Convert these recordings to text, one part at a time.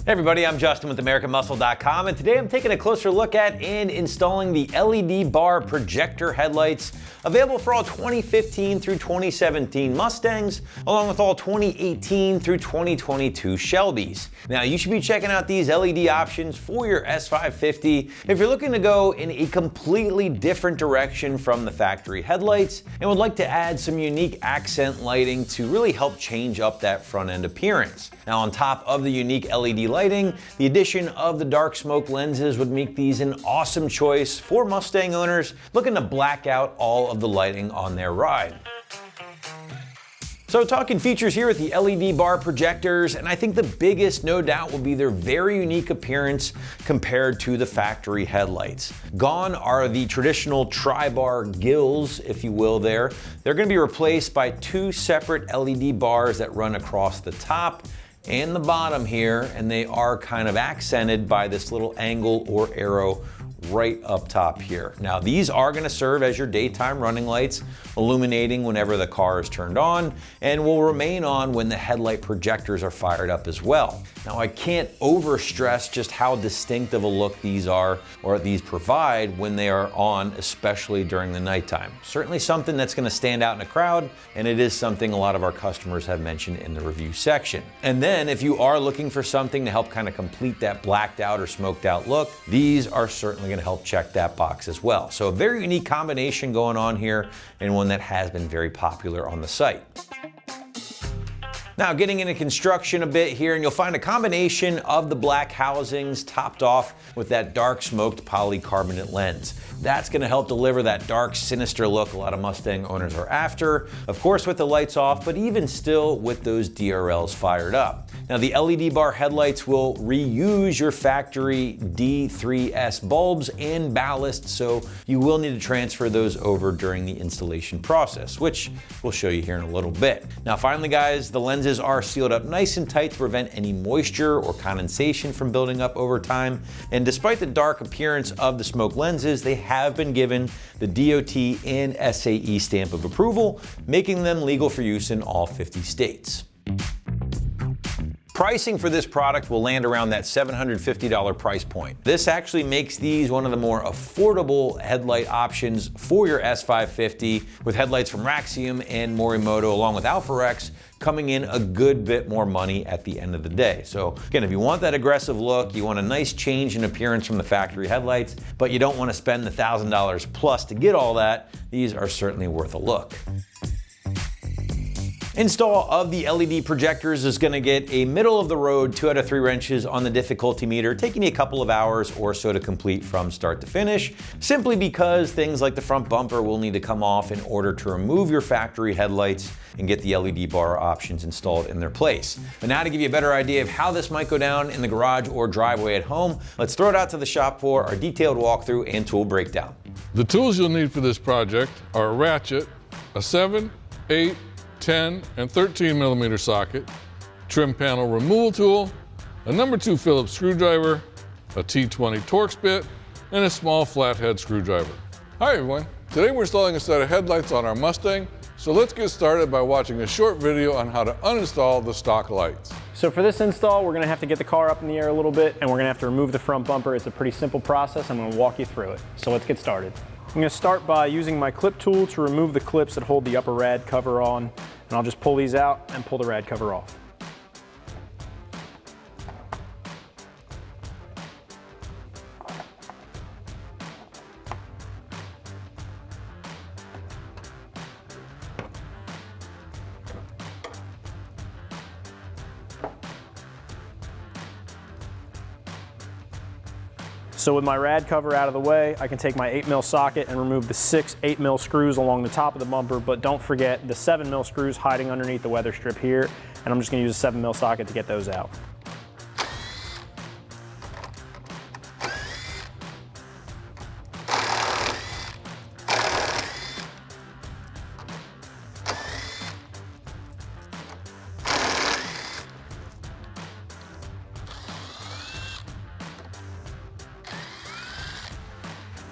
Hey everybody, I'm Justin with AmericanMuscle.com, and today I'm taking a closer look at and installing the LED bar projector headlights available for all 2015 through 2017 Mustangs, along with all 2018 through 2022 Shelbys. Now, you should be checking out these LED options for your S550 if you're looking to go in a completely different direction from the factory headlights and would like to add some unique accent lighting to really help change up that front end appearance. Now, on top of the unique LED lighting, the addition of the dark smoke lenses would make these an awesome choice for Mustang owners looking to black out all of the lighting on their ride. So talking features here with the LED bar projectors, and I think the biggest, no doubt, will be their very unique appearance compared to the factory headlights. Gone are the traditional tri-bar gills, if you will there. They're going to be replaced by two separate LED bars that run across the top and the bottom here, and they are kind of accented by this little angle or arrow right up top here. Now, these are going to serve as your daytime running lights, illuminating whenever the car is turned on, and will remain on when the headlight projectors are fired up as well. Now, I can't overstress just how distinctive a look these are, or these provide when they are on, especially during the nighttime. Certainly something that's going to stand out in a crowd, and it is something a lot of our customers have mentioned in the review section. And then if you are looking for something to help kind of complete that blacked out or smoked out look, these are certainly going to help check that box as well. So a very unique combination going on here, and one that has been very popular on the site. Now, getting into construction a bit here, and you'll find a combination of the black housings topped off with that dark smoked polycarbonate lens. That's going to help deliver that dark, sinister look a lot of Mustang owners are after, of course with the lights off, but even still with those DRLs fired up. Now, the LED bar headlights will reuse your factory D3S bulbs and ballast, so you will need to transfer those over during the installation process, which we'll show you here in a little bit. Now, finally, guys, the lenses are sealed up nice and tight to prevent any moisture or condensation from building up over time. And despite the dark appearance of the smoke lenses, they have been given the DOT and SAE stamp of approval, making them legal for use in all 50 states. Pricing for this product will land around that $750 price point. This actually makes these one of the more affordable headlight options for your S550, with headlights from Raxium and Morimoto along with Alpharex coming in a good bit more money at the end of the day. So again, if you want that aggressive look, you want a nice change in appearance from the factory headlights, but you don't want to spend the $1,000 plus to get all that, these are certainly worth a look. Install of the LED projectors is going to get a middle of the road 2 out of 3 wrenches on the difficulty meter, taking you a couple of hours or so to complete from start to finish, simply because things like the front bumper will need to come off in order to remove your factory headlights and get the LED bar options installed in their place. But now, to give you a better idea of how this might go down in the garage or driveway at home, let's throw it out to the shop for our detailed walkthrough and tool breakdown. The tools you'll need for this project are a ratchet, a 7, 8, 10 and 13 millimeter socket, trim panel removal tool, a number 2 Phillips screwdriver, a T20 Torx bit, and a small flathead screwdriver. Hi everyone, today we're installing a set of headlights on our Mustang, so let's get started by watching a short video on how to uninstall the stock lights. So for this install, we're gonna have to get the car up in the air a little bit, and we're gonna have to remove the front bumper. It's a pretty simple process. I'm gonna walk you through it. So let's get started. I'm going to start by using my clip tool to remove the clips that hold the upper rad cover on, and I'll just pull these out and pull the rad cover off. So with my rad cover out of the way, I can take my 8mm socket and remove the 6 8mm screws along the top of the bumper, but don't forget the 7mm screws hiding underneath the weather strip here, and I'm just gonna use a 7mm socket to get those out.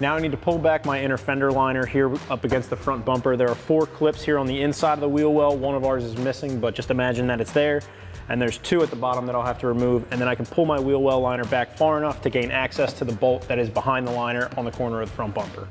Now I need to pull back my inner fender liner here up against the front bumper. There are 4 clips here on the inside of the wheel well. One of ours is missing, but just imagine that it's there. and there's 2 at the bottom that I'll have to remove, and then I can pull my wheel well liner back far enough to gain access to the bolt that is behind the liner on the corner of the front bumper.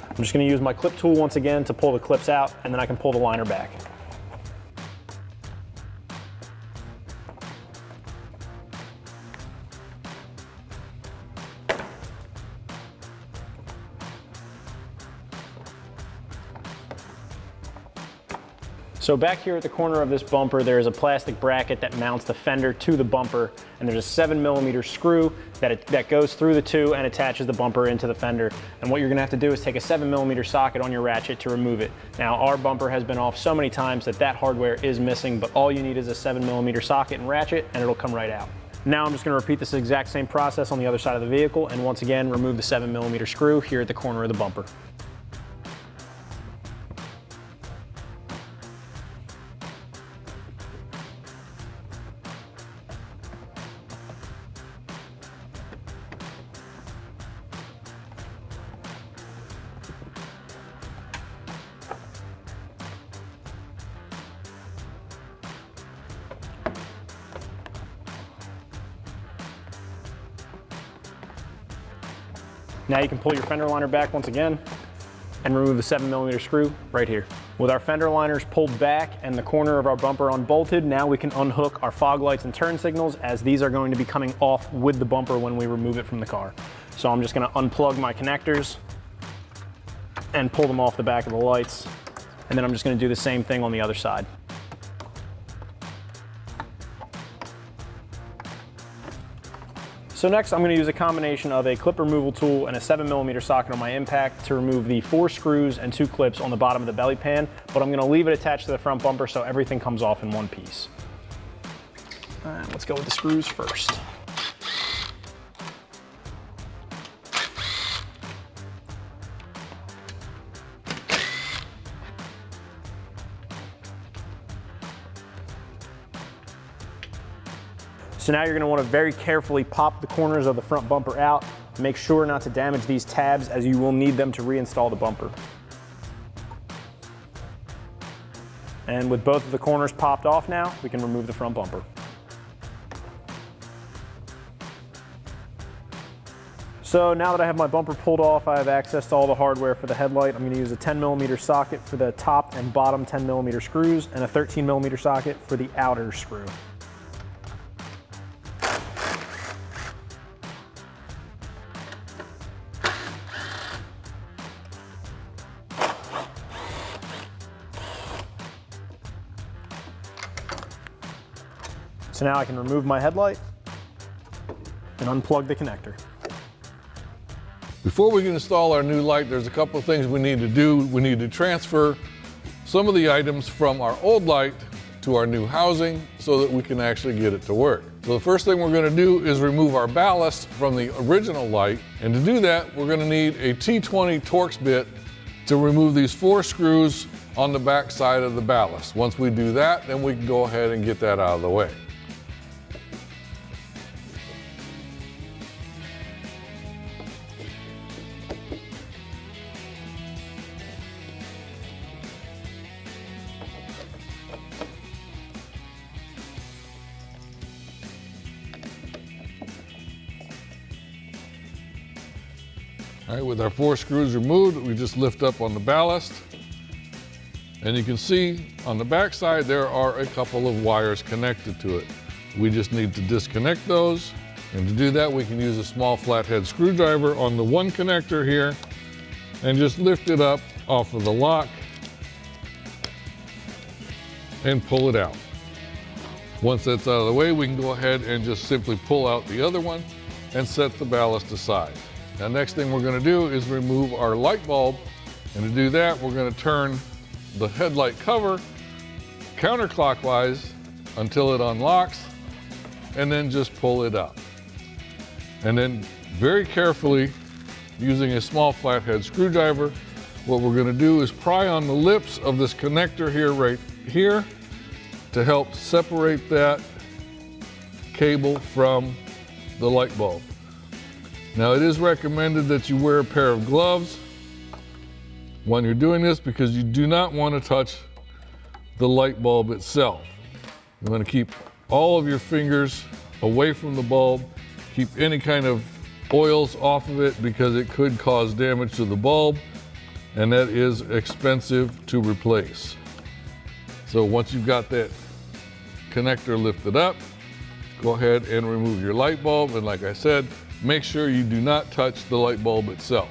I'm just going to use my clip tool once again to pull the clips out, and then I can pull the liner back. So back here at the corner of this bumper, there is a plastic bracket that mounts the fender to the bumper, and there's a 7mm screw that goes through the 2 and attaches the bumper into the fender. And what you're gonna have to do is take a 7mm socket on your ratchet to remove it. Now, our bumper has been off so many times that hardware is missing, but all you need is a 7mm socket and ratchet, and it'll come right out. Now I'm just gonna repeat this exact same process on the other side of the vehicle, and once again, remove the 7mm screw here at the corner of the bumper. Now you can pull your fender liner back once again and remove the 7mm screw right here. With our fender liners pulled back and the corner of our bumper unbolted, now we can unhook our fog lights and turn signals, as these are going to be coming off with the bumper when we remove it from the car. So I'm just gonna unplug my connectors and pull them off the back of the lights. And then I'm just gonna do the same thing on the other side. So next, I'm going to use a combination of a clip removal tool and a 7mm socket on my impact to remove the 4 screws and 2 clips on the bottom of the belly pan, but I'm going to leave it attached to the front bumper so everything comes off in one piece. All right, let's go with the screws first. So now you're going to want to very carefully pop the corners of the front bumper out. Make sure not to damage these tabs, as you will need them to reinstall the bumper. And with both of the corners popped off now, we can remove the front bumper. So now that I have my bumper pulled off, I have access to all the hardware for the headlight. I'm going to use a 10mm socket for the top and bottom 10mm screws and a 13mm socket for the outer screw. So now I can remove my headlight and unplug the connector. Before we can install our new light, there's a couple of things we need to do. We need to transfer some of the items from our old light to our new housing so that we can actually get it to work. So the first thing we're going to do is remove our ballast from the original light. And to do that, we're going to need a T20 Torx bit to remove these 4 screws on the back side of the ballast. Once we do that, then we can go ahead and get that out of the way. All right, with our 4 screws removed, we just lift up on the ballast. And you can see on the back side, there are a couple of wires connected to it. We just need to disconnect those. And to do that, we can use a small flathead screwdriver on the one connector here and just lift it up off of the lock and pull it out. Once that's out of the way, we can go ahead and just simply pull out the other one and set the ballast aside. Now, next thing we're going to do is remove our light bulb, and to do that, we're going to turn the headlight cover counterclockwise until it unlocks, and then just pull it up. And then very carefully, using a small flathead screwdriver, what we're going to do is pry on the lips of this connector here, right here, to help separate that cable from the light bulb. Now, it is recommended that you wear a pair of gloves when you're doing this, because you do not want to touch the light bulb itself. You want to keep all of your fingers away from the bulb. Keep any kind of oils off of it because it could cause damage to the bulb, and that is expensive to replace. So once you've got that connector lifted up, go ahead and remove your light bulb, and like I said, make sure you do not touch the light bulb itself.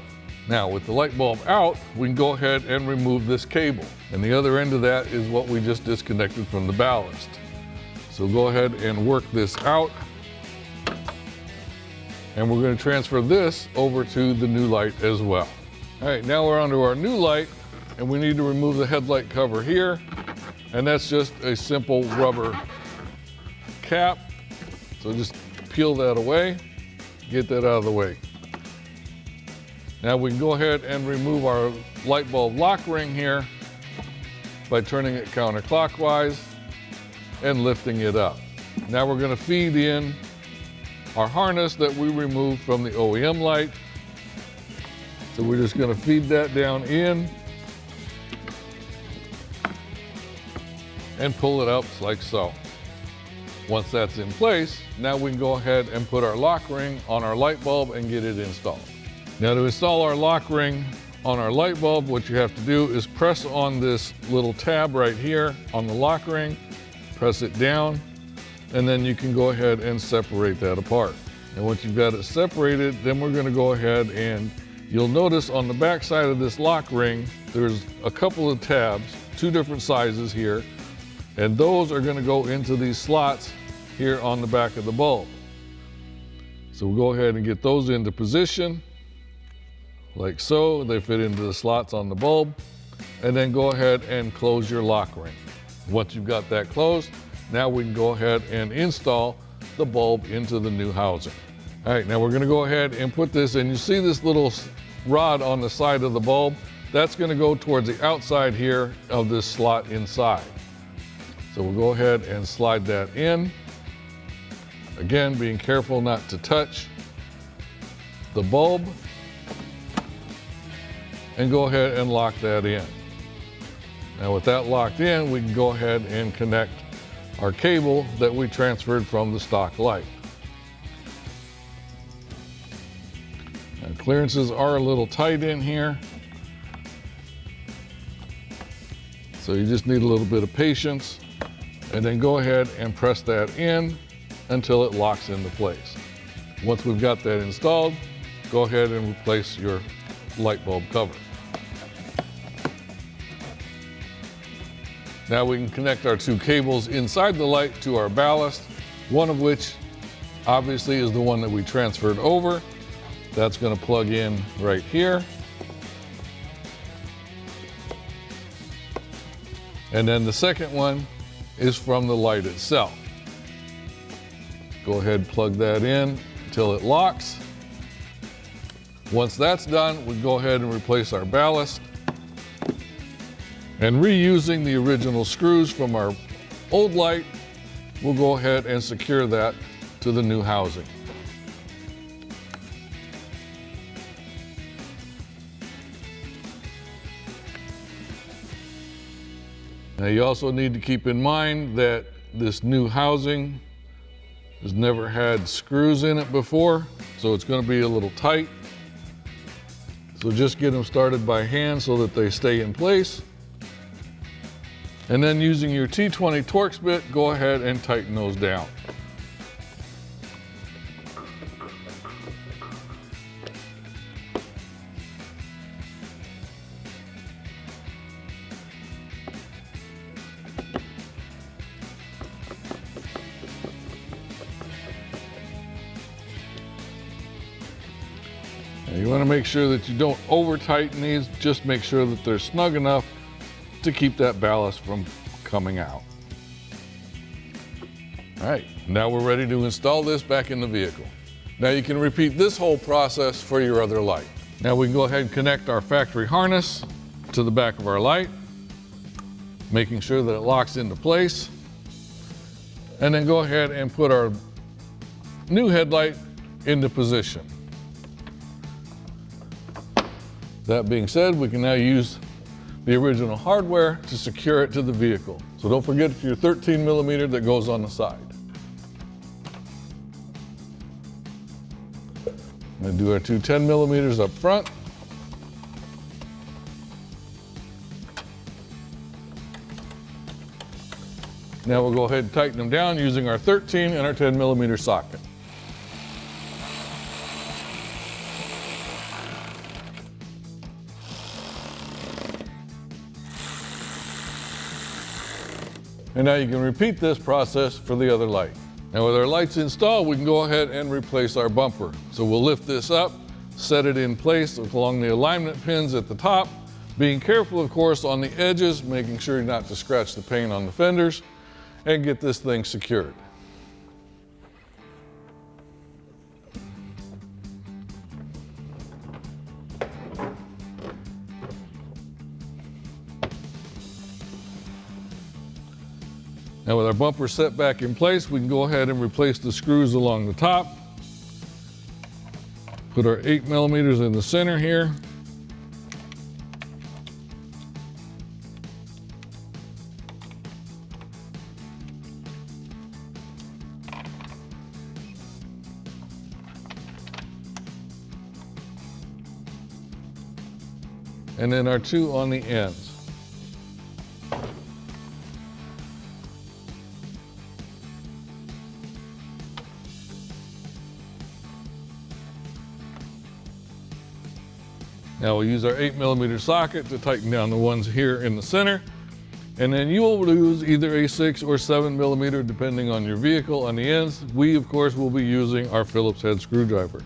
Now with the light bulb out, we can go ahead and remove this cable, and the other end of that is what we just disconnected from the ballast. So go ahead and work this out, and we're going to transfer this over to the new light as well. All right, now we're onto our new light, and we need to remove the headlight cover here, and that's just a simple rubber cap. So just peel that away, get that out of the way. Now we can go ahead and remove our light bulb lock ring here by turning it counterclockwise and lifting it up. Now we're going to feed in our harness that we removed from the OEM light. So we're just going to feed that down in and pull it out like so. Once that's in place, now we can go ahead and put our lock ring on our light bulb and get it installed. Now to install our lock ring on our light bulb, what you have to do is press on this little tab right here on the lock ring, press it down, and then you can go ahead and separate that apart. And once you've got it separated, then we're going to go ahead and you'll notice on the back side of this lock ring, there's a couple of tabs, 2 different sizes here, and those are going to go into these slots here on the back of the bulb. So we'll go ahead and get those into position, like so. They fit into the slots on the bulb, and then go ahead and close your lock ring. Once you've got that closed, now we can go ahead and install the bulb into the new housing. All right, now we're going to go ahead and put this in. You see this little rod on the side of the bulb? That's going to go towards the outside here of this slot inside. So we'll go ahead and slide that in. Again, being careful not to touch the bulb. And go ahead and lock that in. Now with that locked in, we can go ahead and connect our cable that we transferred from the stock light. Now, clearances are a little tight in here, so you just need a little bit of patience, and then go ahead and press that in until it locks into place. Once we've got that installed, go ahead and replace your light bulb cover. Now we can connect our 2 cables inside the light to our ballast, one of which obviously is the one that we transferred over. That's going to plug in right here. And then the second one is from the light itself. Go ahead and plug that in until it locks. Once that's done, we go ahead and replace our ballast. And reusing the original screws from our old light, we'll go ahead and secure that to the new housing. Now you also need to keep in mind that this new housing has never had screws in it before, so it's going to be a little tight. So just get them started by hand so that they stay in place. And then using your T20 Torx bit, go ahead and tighten those down. Now you want to make sure that you don't over tighten these, just make sure that they're snug enough to keep that ballast from coming out. All right, now we're ready to install this back in the vehicle. Now you can repeat this whole process for your other light. Now we can go ahead and connect our factory harness to the back of our light, making sure that it locks into place. And then go ahead and put our new headlight into position. That being said, we can now use the original hardware to secure it to the vehicle. So don't forget your 13 millimeter that goes on the side. I'm going to do our two 10 millimeters up front. Now we'll go ahead and tighten them down using our 13 and our 10 millimeter socket. And now you can repeat this process for the other light. Now with our lights installed, we can go ahead and replace our bumper. So we'll lift this up, set it in place along the alignment pins at the top, being careful, of course, on the edges, making sure not to scratch the paint on the fenders, and get this thing secured. Now with our bumper set back in place, we can go ahead and replace the screws along the top. Put our 8 millimeters in the center here. And then our 2 on the ends. Now we'll use our 8 millimeter socket to tighten down the ones here in the center. And then you will use either a 6 or 7 millimeter depending on your vehicle on the ends. We, of course, will be using our Phillips head screwdriver.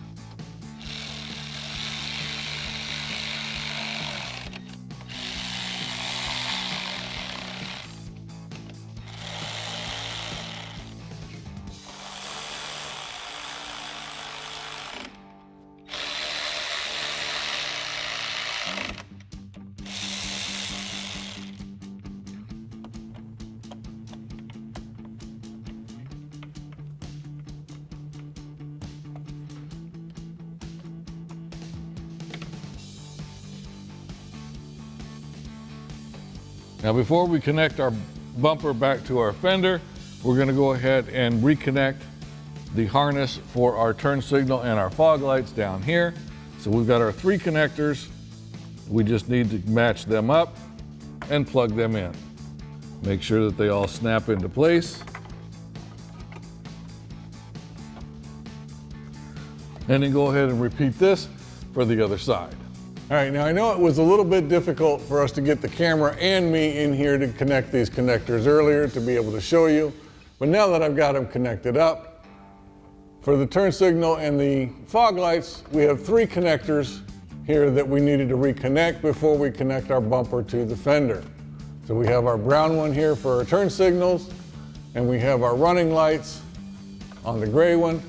Now before we connect our bumper back to our fender, we're going to go ahead and reconnect the harness for our turn signal and our fog lights down here. So we've got our 3 connectors. We just need to match them up and plug them in. Make sure that they all snap into place. And then go ahead and repeat this for the other side. All right, now I know it was a little bit difficult for us to get the camera and me in here to connect these connectors earlier to be able to show you, but now that I've got them connected up, for the turn signal and the fog lights, we have 3 connectors here that we needed to reconnect before we connect our bumper to the fender. So we have our brown one here for our turn signals, and we have our running lights on the gray one,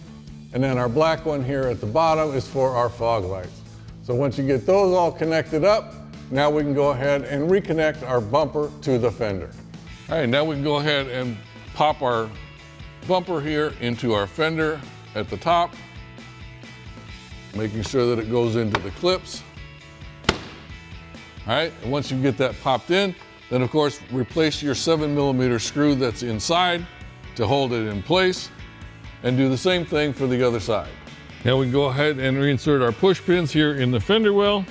and then our black one here at the bottom is for our fog lights. So once you get those all connected up, now we can go ahead and reconnect our bumper to the fender. All right, now we can go ahead and pop our bumper here into our fender at the top, making sure that it goes into the clips. All right, and once you get that popped in, then of course replace your 7 millimeter screw that's inside to hold it in place, and do the same thing for the other side. Now we can go ahead and reinsert our push pins here in the fender well.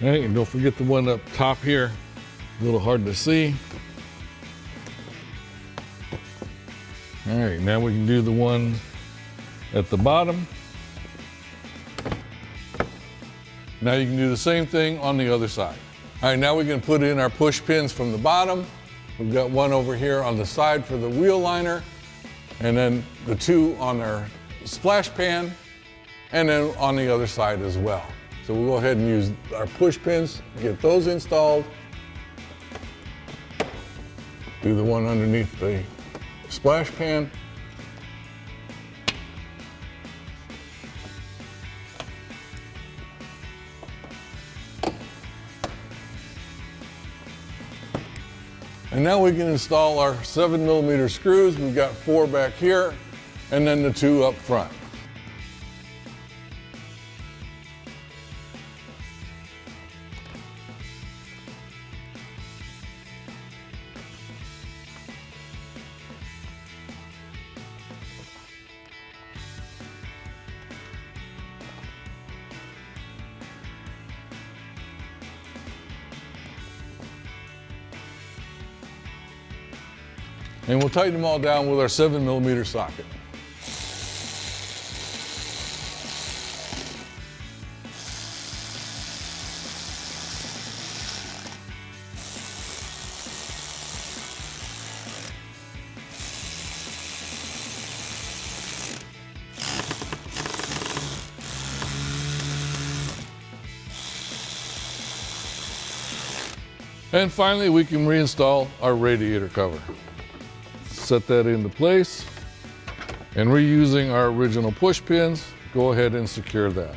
All right, and don't forget the one up top here, a little hard to see. All right, now we can do the one at the bottom. Now you can do the same thing on the other side. All right, now we can put in our push pins from the bottom. We've got one over here on the side for the wheel liner, and then the 2 on our splash pan, and then on the other side as well. So we'll go ahead and use our push pins, get those installed. Do the one underneath the splash pan. And now we can install our 7 millimeter screws. We've got 4 back here, and then the 2 up front. And we'll tighten them all down with our 7mm socket. And finally, we can reinstall our radiator cover. Set that into place, and reusing our original push pins, go ahead and secure that.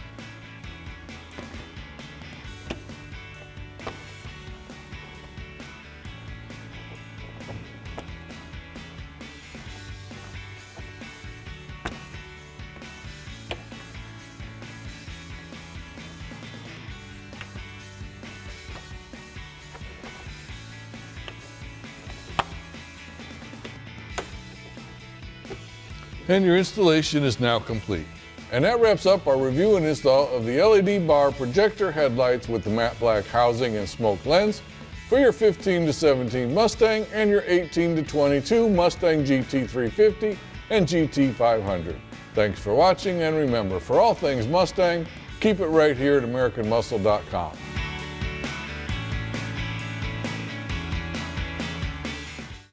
And your installation is now complete. And that wraps up our review and install of the LED bar projector headlights with the matte black housing and smoke lens for your 15 to 17 Mustang and your 18 to 22 Mustang GT350 and GT500. Thanks for watching, and remember, for all things Mustang, keep it right here at AmericanMuscle.com.